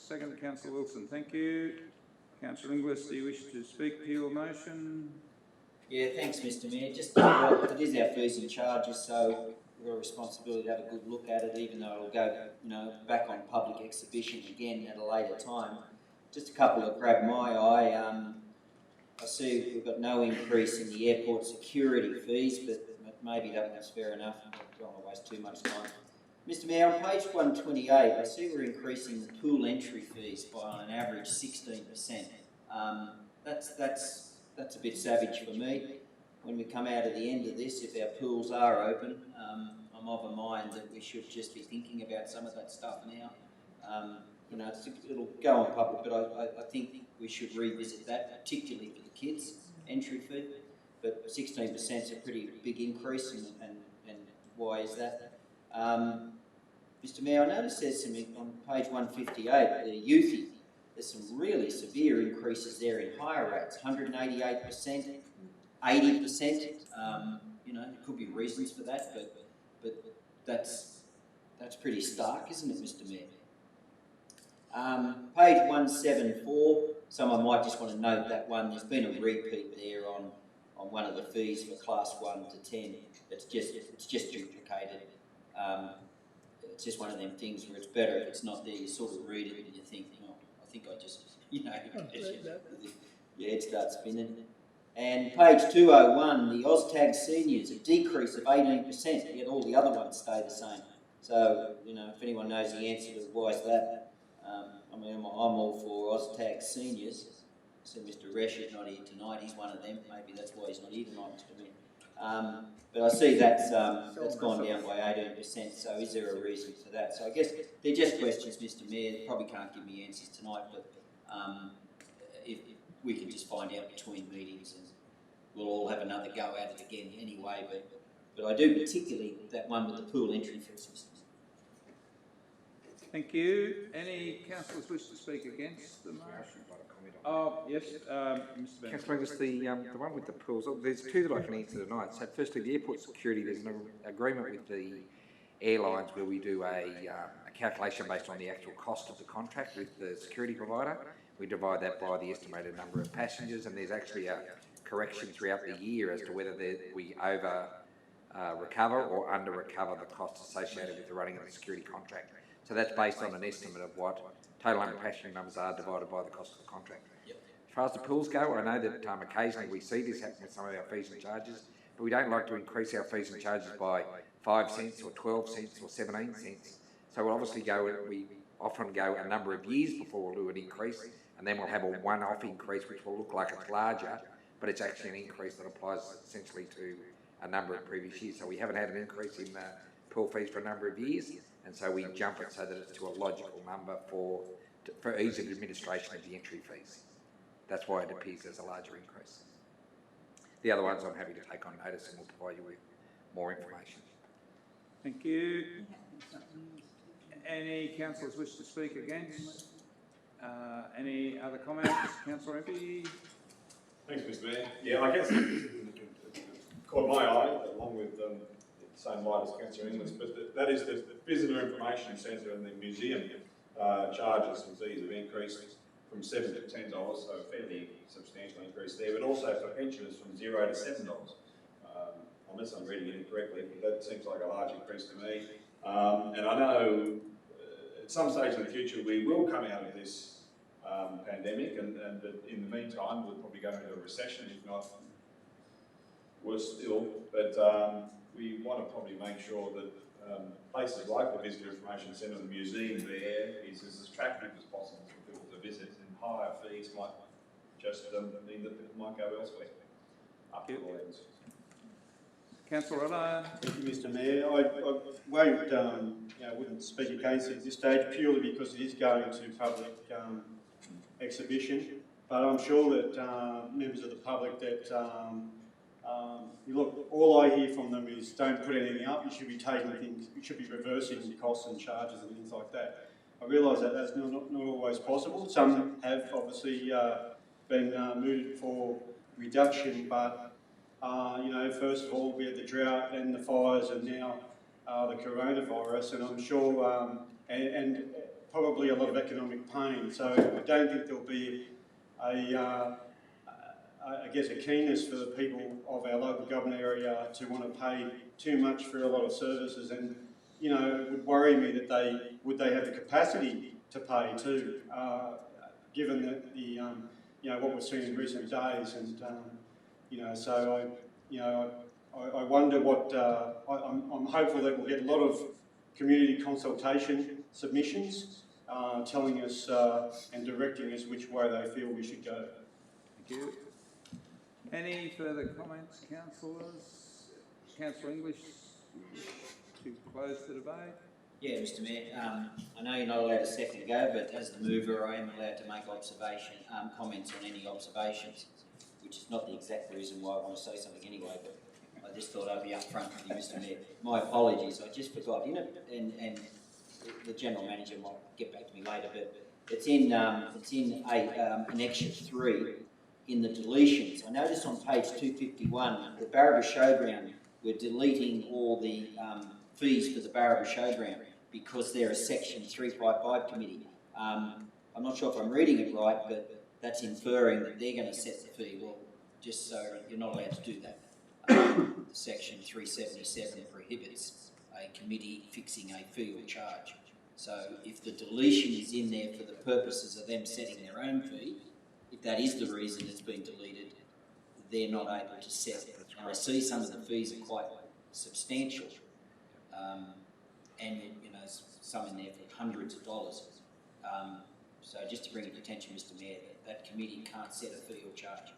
Second, Councillor Wilson. Thank you. Councillor Inglis, do you wish to speak to your motion? Yeah, thanks, Mr. Mayor. Just it is our fees and charges, so we've got a responsibility to have a good look at it, even though it'll go, back on public exhibition again at a later time. Just a couple that grab my eye. I see we've got no increase in the airport security fees, but maybe that one's fair enough. I don't want to waste too much time. Mr. Mayor, on page 128, I see we're increasing the pool entry fees by on an average 16%. That's a bit savage for me. When we come out at the end of this, if our pools are open, I'm of a mind that we should just be thinking about some of that stuff now. It'll go on public, but I think we should revisit that, particularly for the kids' entry fee. But 16% is a pretty big increase, and why is that? Mr. Mayor, I noticed there's some, on page 158, the youthy, there's some really severe increases there in higher rates, 188%, 80%. There could be reasons for that, but that's pretty stark, isn't it, Mr. Mayor? Page 174, someone might just want to note that one. There's been a repeat there on one of the fees for class 1 to 10. It's just duplicated. It's just one of them things where it's better if it's not there. You sort of read it and you think, I think I just, it starts spinning. And page 201, the OzTag seniors, a decrease of 18%, yet all the other ones stay the same. So, if anyone knows the answer to why is that, I'm all for OzTag seniors. So Mr. Resch is not here tonight. He's one of them. Maybe that's why he's not here tonight, Mr. Mayor. But I see that's gone down by 18%. So is there a reason for that? So I guess they're just questions, Mr. Mayor. They probably can't give me answers tonight, but if we can just find out between meetings, and we'll all have another go at it again anyway. But I do particularly that one with the pool entry fees, Mr. Mayor. Thank you. Any councillors wish to speak against the motion? Oh, yes, Mr. Bennett. Councillor Inglis, the one with the pools, there's two that I can answer tonight. So firstly, the airport security, there's an agreement with the airlines where we do a calculation based on the actual cost of the contract with the security provider. We divide that by the estimated number of passengers, and there's actually a correction throughout the year as to whether we over recover or under recover the costs associated with the running of the security contract. So that's based on an estimate of what total number of passenger numbers are divided by the cost of the contract. Yep. As far as the pools go, I know that occasionally we see this happen with some of our fees and charges, but we don't like to increase our fees and charges by 5 cents or 12 cents or 17 cents. So we'll obviously go, often go a number of years before we'll do an increase, and then we'll have a one-off increase which will look like it's larger, but it's actually an increase that applies essentially to a number of previous years. So we haven't had an increase in pool fees for a number of years, and so we jump it so that it's to a logical number for ease of administration of the entry fees. That's why it appears as a larger increase. The other ones I'm happy to take on notice and we'll provide you with more information. Thank you. Any councillors wish to speak against? Any other comments? Councillor Impey? Thanks, Mr Mayor. Yeah, I guess it caught my eye, along with the same light as Councillor Inglis, but that is the visitor information centre and the museum charges and fees have increased from $7 to $10, so a fairly substantial increase there, but also for pensioners from $0 to $7. Unless I'm reading it incorrectly, that seems like a large increase to me. And I know at some stage in the future we will come out of this pandemic, and in the meantime we'll probably go into a recession, if not worse still. But we want to probably make sure that places like the Visitor Information Centre and the museum there is as attractive as possible for people to visit, and higher fees might just mean that people might go elsewhere. Up to the lens. Councillor Otto. Thank you, Mr Mayor. I wouldn't speak against it at this stage purely because it is going to public exhibition. But I'm sure that members of the public that look, all I hear from them is don't put anything up. You should be taking things. You should be reversing costs and charges and things like that. I realise that that's not always possible. Some have obviously been mooted for reduction, but first of all, we had the drought and the fires, and now the coronavirus, and I'm sure, and probably a lot of economic pain. So I don't think there'll be a keenness for the people of our local government area to want to pay too much for a lot of services, and it would worry me that would they have the capacity to pay too, given that what we've seen in recent days, and so I wonder what, I'm hopeful that we'll get a lot of community consultation submissions telling us and directing us which way they feel we should go. Thank you. Any further comments, councillors? Councillor English, to close the debate? Yeah, Mr Mayor, I know you're not allowed a second go, but as the mover I am allowed to make comments on any observations, which is not the exact reason why I want to say something anyway, but I just thought I'd be upfront with you, Mr Mayor. My apologies, I just forgot, and the General Manager might get back to me later, but it's in Annexure 3 in the deletions. I noticed on page 251, the Barraba Showground, we're deleting all the fees for the Barraba Showground because they're a Section 355 committee. I'm not sure if I'm reading it right, but that's inferring that they're going to set the fee. Well, just so you're not allowed to do that. Section 377 prohibits a committee fixing a fee or charge. So if the deletion is in there for the purposes of them setting their own fee, if that is the reason it's been deleted, they're not able to set it. And I see some of the fees are quite substantial, and some in there for hundreds of dollars. So just to bring it to attention, Mr Mayor, that committee can't set a fee or charge.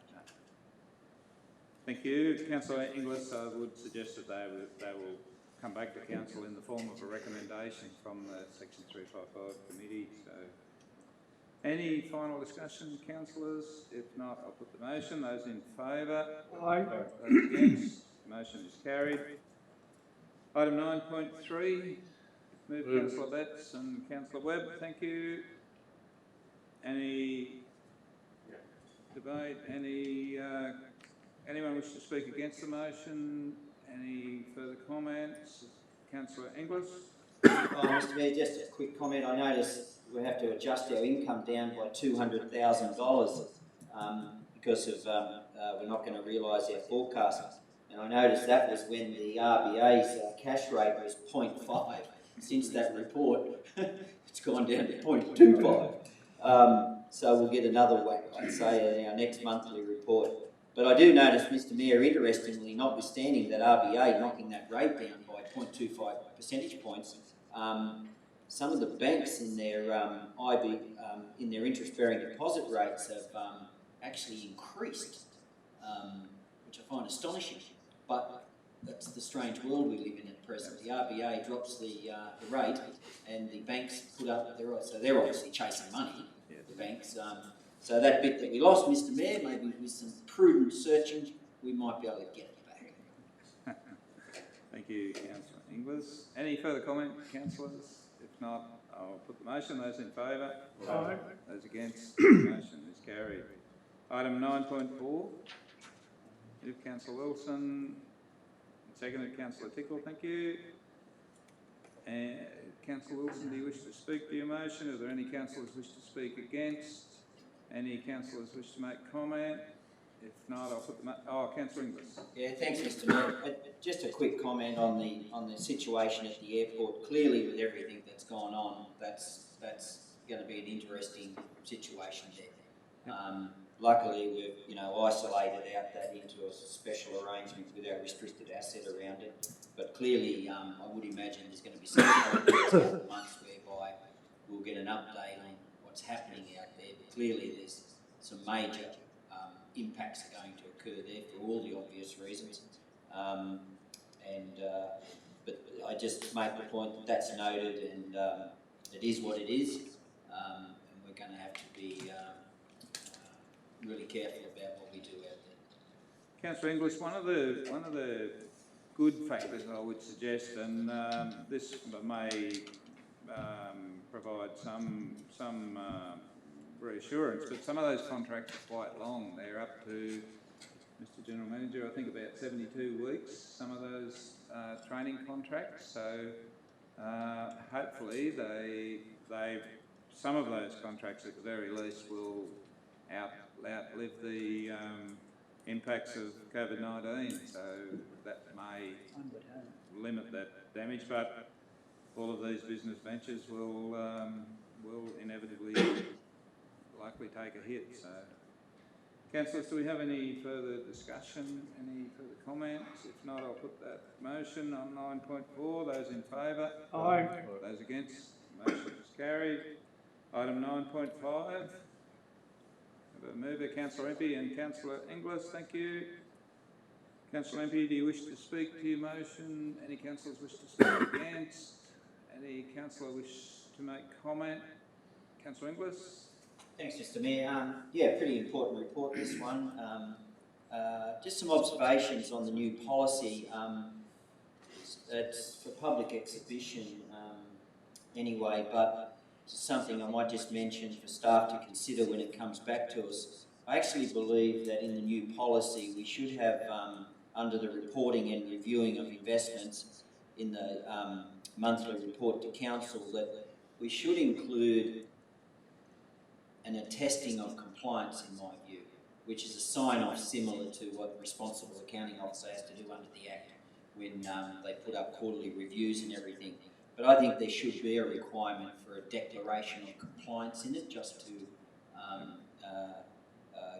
Thank you. Councillor Inglis, I would suggest that they will come back to council in the form of a recommendation from the Section 355 committee. So, any final discussion, councillors? If not, I'll put the motion. Those in favour? Aye. Those against? The motion is carried. Item 9.3. Move Councillor Betts and Councillor Webb. Thank you. Any debate? Anyone wish to speak against the motion? Any further comments? Councillor Inglis. Mr Mayor, just a quick comment. I noticed we have to adjust our income down by $200,000 because of we're not going to realise our forecast. And I noticed that was when the RBA's cash rate was 0.5. Since that report, it's gone down to 0.25. So we'll get another whack, I'd say, in our next monthly report. But I do notice, Mr Mayor, interestingly, notwithstanding that RBA knocking that rate down by 0.25 percentage points, some of the banks in their in their interest-bearing deposit rates have actually increased, which I find astonishing. But that's the strange world we live in at present. The RBA drops the rate, and the banks put up their rates. So they're obviously chasing money, the banks. So that bit that we lost, Mr. Mayor, maybe with some prudent searching, we might be able to get it back. Thank you, Councillor Inglis. Any further comment, councillors? If not, I'll put the motion. Those in favour? Aye. Those against? The motion is carried. Item 9.4. Moved Councillor Wilson. Seconded Councillor Tickle. Thank you. And Councillor Wilson, do you wish to speak to your motion? Are there any councillors wish to speak against? Any councillors wish to make comment? If not, I'll put the Councillor Inglis. Yeah, thanks, Mr. Mayor. Just a quick comment on the situation at the airport. Clearly, with everything that's gone on, that's going to be an interesting situation there. Luckily, we've isolated out that into a special arrangement with our restricted asset around it. But clearly, I would imagine there's going to be some months whereby we'll get an update on what's happening out there. But clearly, there's some major impacts are going to occur there for all the obvious reasons. But I just make the point that that's noted, and it is what it is, and we're going to have to be really careful about what we do out there. Councillor Inglis, one of the good factors I would suggest, and this may provide some reassurance, but some of those contracts are quite long. They're up to, Mr. General Manager, I think about 72 weeks, some of those training contracts. So hopefully some of those contracts at the very least will outlive the impacts of COVID-19. So that may limit that damage, but all of these business ventures will inevitably likely take a hit. So, councillors, do we have any further discussion, any further comments? If not, I'll put that motion on 9.4. Those in favour? Aye. Those against? Motion is carried. Item 9.5. The mover, Councillor Impey and Councillor Inglis. Thank you. Councillor Impey, do you wish to speak to your motion? Any councillors wish to speak against? Any councillor wish to make comment? Councillor Inglis? Thanks, Mr. Mayor. Yeah, pretty important report, this one. Just some observations on the new policy. It's for public exhibition anyway, but something I might just mention for staff to consider when it comes back to us. I actually believe that in the new policy we should have, under the reporting and reviewing of investments in the monthly report to council, that we should include an attesting of compliance, in my view, which is a sign-off similar to what the responsible accounting officer has to do under the Act when they put up quarterly reviews and everything. But I think there should be a requirement for a declaration of compliance in it, just to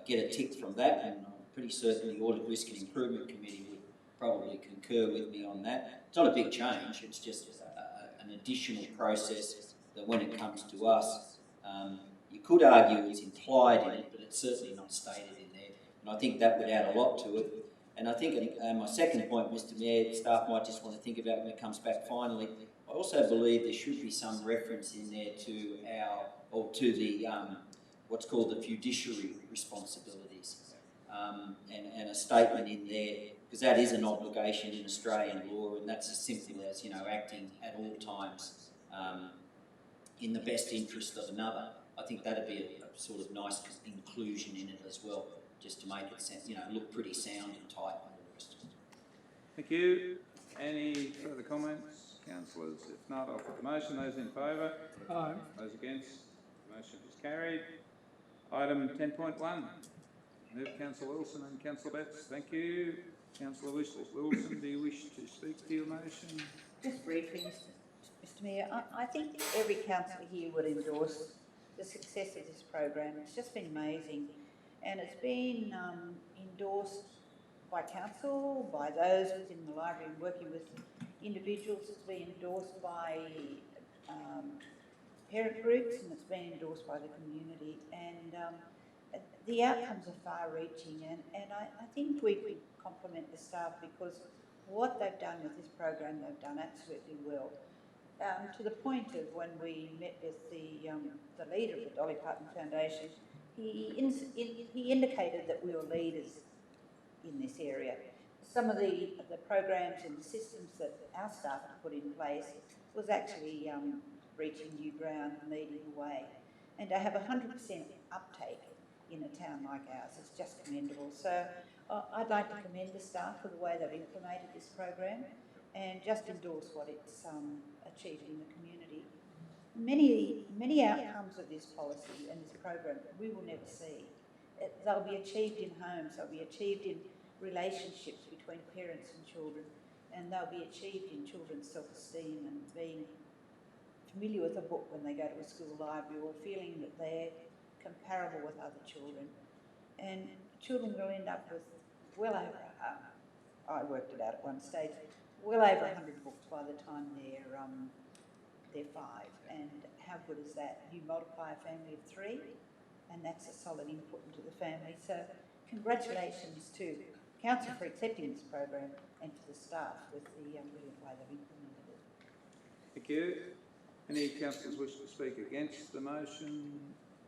get a tick from that, and I'm pretty certain the Audit Risk and Improvement Committee would probably concur with me on that. It's not a big change, it's just an additional process that when it comes to us, you could argue it's implied in it, but it's certainly not stated in there. And I think that would add a lot to it. And I think my second point, Mr. Mayor, staff might just want to think about when it comes back finally. I also believe there should be some reference in there to the what's called the fiduciary responsibilities, and a statement in there, because that is an obligation in Australian law, and that's as simple as acting at all times in the best interest of another. I think that'd be a sort of nice inclusion in it as well, just to make it look pretty sound and tight and all the rest of it. Thank you. Any further comments, councillors? If not, I'll put the motion. Those in favour? Aye. Those against? The motion is carried. Item 10.1. Move Councillor Wilson and Councillor Betts. Thank you. Councillor Wilson, do you wish to speak to your motion? Just briefly, Mr. Mayor, I think every councillor here would endorse the success of this program. It's just been amazing, and it's been endorsed by council, by those within the library and working with individuals. It's been endorsed by parent groups, and it's been endorsed by the community, and the outcomes are far-reaching, and I think we could compliment the staff because what they've done with this program, they've done absolutely well. To the point of when we met with the leader of the Dolly Parton Foundation, he indicated that we were leaders in this area. Some of the programs and the systems that our staff have put in place was actually reaching new ground and leading the way. And to have 100% uptake in a town like ours is just commendable. So I'd like to commend the staff for the way they've implemented this program and just endorse what it's achieved in the community. Many outcomes of this policy and this program we will never see. They'll be achieved in homes, they'll be achieved in relationships between parents and children, and they'll be achieved in children's self-esteem and being familiar with a book when they go to a school library, or feeling that they're comparable with other children. And children will end up with well over, I worked it out at one stage, well over 100 books by the time they're 5. And how good is that? You multiply a family of 3, and that's a solid input into the family. So congratulations to Council for accepting this program and to the staff with the brilliant way they've implemented it. Thank you. Any councillors wish to speak against the motion?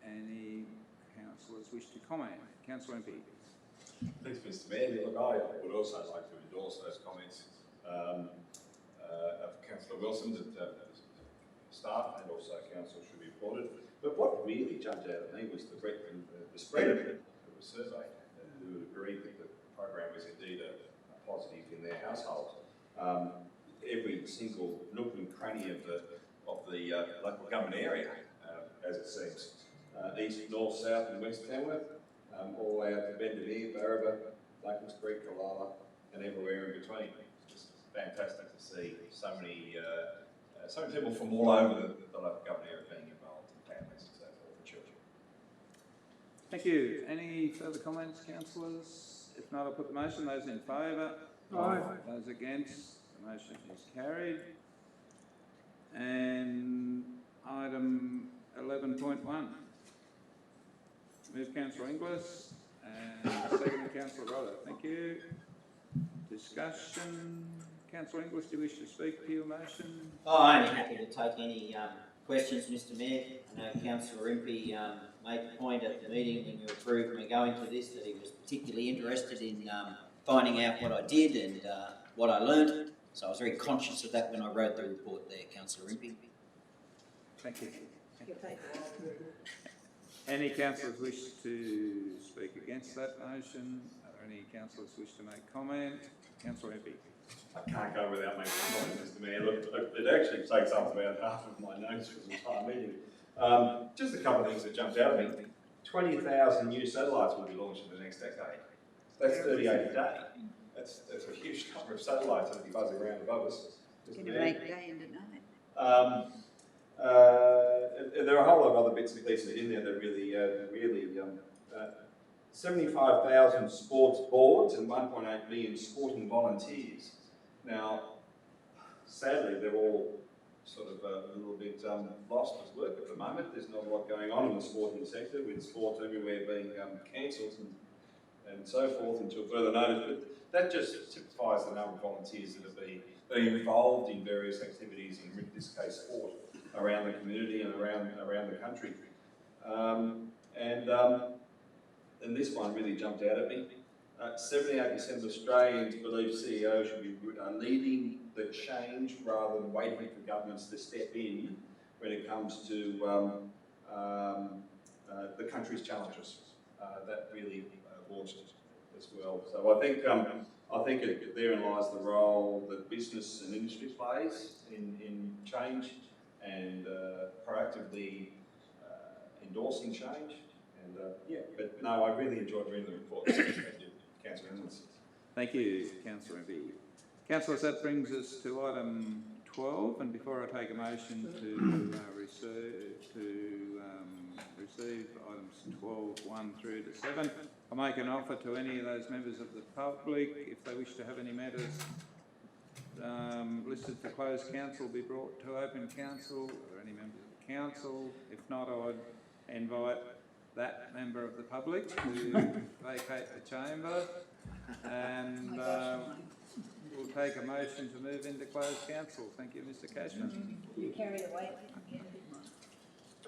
Any councillors wish to comment? Councillor MP. Thanks, Mr. Mayor. Look, I would also like to endorse those comments of Councillor Wilson, that staff and also council should be applauded. But what really jumped out at me was the breadth and the spread of it that was surveyed, who agreed that the program was indeed a positive in their household. Every single nook and cranny of the local government area, as it seems, east, north, south and west Tamworth, all out to Bendigo, Barraba, Blacklands Creek, Kalala, and everywhere in between. It's just fantastic to see so many people from all over the local government area being involved in families and so forth for children. Thank you. Any further comments, councillors? If not, I'll put the motion. Those in favour? Aye. Those against? The motion is carried. And item 11.1. Move Councillor Inglis and second Councillor Rodder. Thank you. Discussion. Councillor Inglis, do you wish to speak to your motion? Oh, I'm happy to take any questions, Mr. Mayor. I know Councillor Impey made the point at the meeting when you approved me going to this that he was particularly interested in finding out what I did and what I learned. So I was very conscious of that when I wrote the report there, Councillor Impey. Thank you. Any councillors wish to speak against that motion? Are there any councillors wish to make comment? Councillor Impey. I can't go without making a comment, Mr. Mayor. Look, it actually takes up about half of my notes for the entire meeting. Just a couple of things that jumped out at me. 20,000 new satellites will be launched in the next decade. That's 38 a day. That's a huge number of satellites that will be buzzing around above us. It's going to make day and night. There are a whole lot of other bits and pieces in there that really 75,000 sports boards and 1.8 million sporting volunteers. Now, sadly, they're all sort of a little bit lost with work at the moment. There's not a lot going on in the sporting sector, with sports everywhere being cancelled and so forth until further notice. But that just typifies the number of volunteers that are being involved in various activities, in this case sport, around the community and around the country. And this one really jumped out at me. 78% of Australians believe CEOs should be leading the change rather than waiting for governments to step in when it comes to the country's challenges. That really launched as well. So I think therein lies the role that business and industry plays in change and proactively endorsing change. And but no, I really enjoyed reading the report. Thank you, Councillor Inglis. Thank you, Councillor Impey. Councillors, that brings us to item 12, and before I take a motion to receive items 12, 1 through to 7, I'll make an offer to any of those members of the public, if they wish to have any matters listed for closed council be brought to open council. Are there any members of the council? If not, I would invite that member of the public to vacate the chamber, and we'll take a motion to move into closed council. Thank you, Mr. Cashman. You carried away.